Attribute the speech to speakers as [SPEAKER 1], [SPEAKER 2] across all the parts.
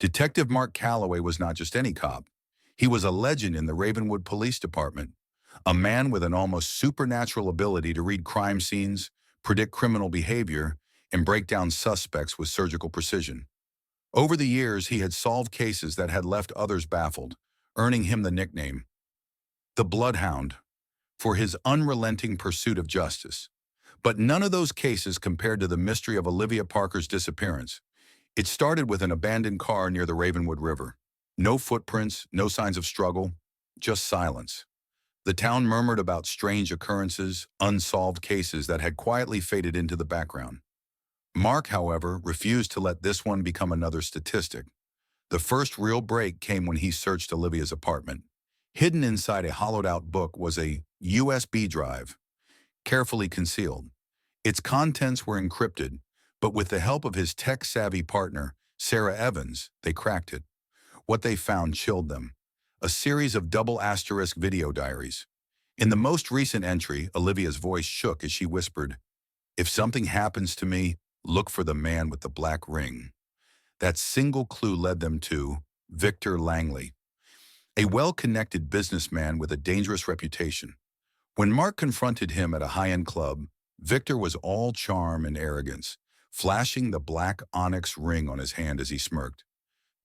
[SPEAKER 1] Detective Mark Calloway was not just any cop. He was a legend in the Ravenwood Police Department, a man with an almost supernatural ability to read crime scenes, predict criminal behavior, and break down suspects with surgical precision. Over the years, he had solved cases that had left others baffled, earning him the nickname, the Bloodhound, for his unrelenting pursuit of justice. But none of those cases compared to the mystery of Olivia Parker's disappearance. It started with an abandoned car near the Ravenwood River. No footprints, no signs of struggle, just silence. The town murmured about strange occurrences, unsolved cases that had quietly faded into the background. Mark, however, refused to let this one become another statistic. The first real break came when he searched Olivia's apartment. Hidden inside a hollowed-out book was a USB drive, carefully concealed. Its contents were encrypted, but with the help of his tech-savvy partner, Sarah Evans, they cracked it. What they found chilled them. A series of double-asterisk video diaries. In the most recent entry, Olivia's voice shook as she whispered, "If something happens to me, look for the man with the black ring." That single clue led them to Victor Langley, a well-connected businessman with a dangerous reputation. When Mark confronted him at a high-end club, Victor was all charm and arrogance, flashing the black onyx ring on his hand as he smirked.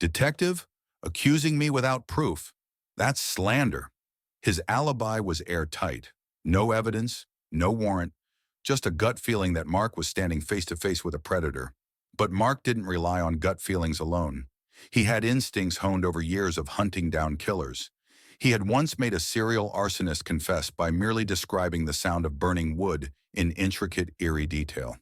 [SPEAKER 1] "Detective, accusing me without proof. That's slander." His alibi was airtight. No evidence, no warrant, just a gut feeling that Mark was standing face-to-face with a predator. But Mark didn't rely on gut feelings alone. He had instincts honed over years of hunting down killers. He had once made a serial arsonist confess by merely describing the sound of burning wood in intricate, eerie detail.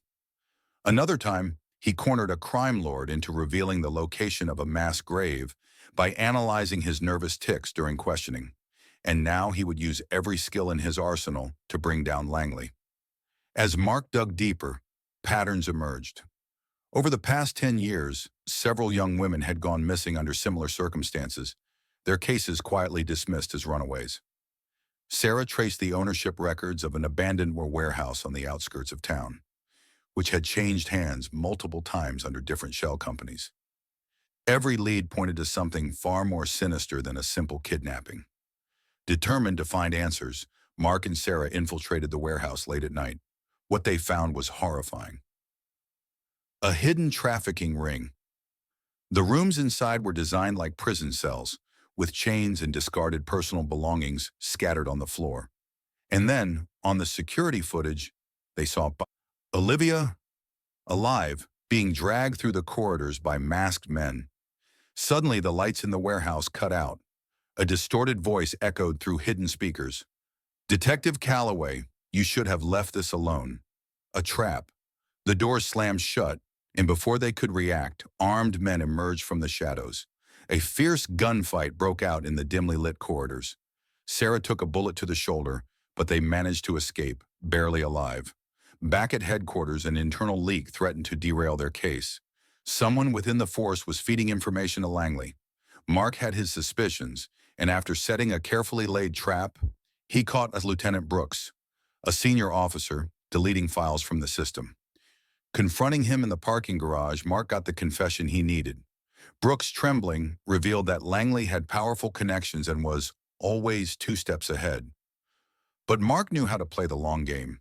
[SPEAKER 1] Another time, he cornered a crime lord into revealing the location of a mass grave by analyzing his nervous tics during questioning. And now he would use every skill in his arsenal to bring down Langley. As Mark dug deeper, patterns emerged. Over the past 10 years, several young women had gone missing under similar circumstances, their cases quietly dismissed as runaways. Sarah traced the ownership records of an abandoned warehouse on the outskirts of town, which had changed hands multiple times under different shell companies. Every lead pointed to something far more sinister than a simple kidnapping. Determined to find answers, Mark and Sarah infiltrated the warehouse late at night. What they found was horrifying. A hidden trafficking ring. The rooms inside were designed like prison cells, with chains and discarded personal belongings scattered on the floor. And then, on the security footage, they saw Olivia, alive, being dragged through the corridors by masked men. Suddenly, the lights in the warehouse cut out. A distorted voice echoed through hidden speakers. "Detective Calloway, you should have left this alone. A trap." The door slammed shut, and before they could react, armed men emerged from the shadows. A fierce gunfight broke out in the dimly lit corridors. Sarah took a bullet to the shoulder, but they managed to escape, barely alive. Back at headquarters, an internal leak threatened to derail their case. Someone within the force was feeding information to Langley. Mark had his suspicions, and after setting a carefully laid trap, he caught Lieutenant Brooks, a senior officer, deleting files from the system. Confronting him in the parking garage, Mark got the confession he needed. Brooks, trembling, revealed that Langley had powerful connections and was always 2 steps ahead. But Mark knew how to play the long game.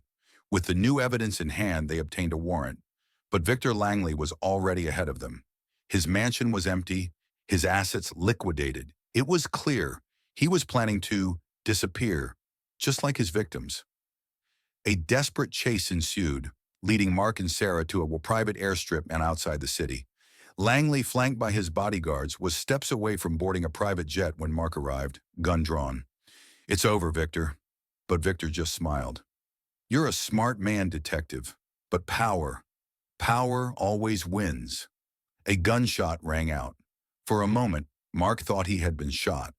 [SPEAKER 1] With the new evidence in hand, they obtained a warrant. But Victor Langley was already ahead of them. His mansion was empty, his assets liquidated. It was clear he was planning to disappear, just like his victims. A desperate chase ensued, leading Mark and Sarah to a private airstrip and outside the city. Langley, flanked by his bodyguards, was steps away from boarding a private jet when Mark arrived, gun drawn. "It's over, Victor." But Victor just smiled. "You're a smart man, detective, but power always wins." A gunshot rang out. For a moment, Mark thought he had been shot.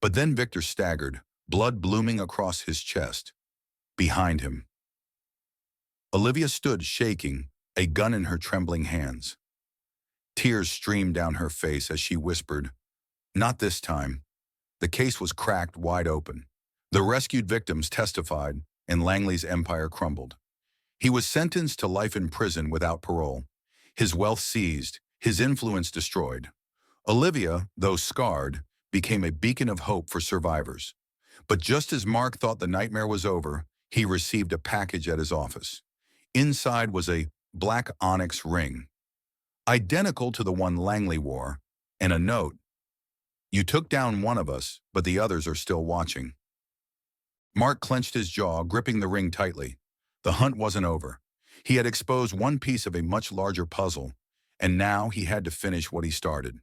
[SPEAKER 1] But then Victor staggered, blood blooming across his chest. Behind him, Olivia stood shaking, a gun in her trembling hands. Tears streamed down her face as she whispered, "Not this time." The case was cracked wide open. The rescued victims testified, and Langley's empire crumbled. He was sentenced to life in prison without parole, his wealth seized, his influence destroyed. Olivia, though scarred, became a beacon of hope for survivors. But just as Mark thought the nightmare was over, he received a package at his office. Inside was a black onyx ring, identical to the one Langley wore, and a note: "You took down one of us, but the others are still watching." Mark clenched his jaw, gripping the ring tightly. The hunt wasn't over. He had exposed one piece of a much larger puzzle, and now he had to finish what he started.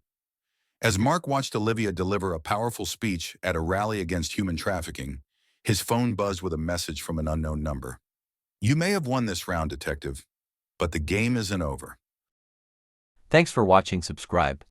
[SPEAKER 1] As Mark watched Olivia deliver a powerful speech at a rally against human trafficking, his phone buzzed with a message from an unknown number. "You may have won this round, detective, but the game isn't over."
[SPEAKER 2] Thanks for watching. Subscribe.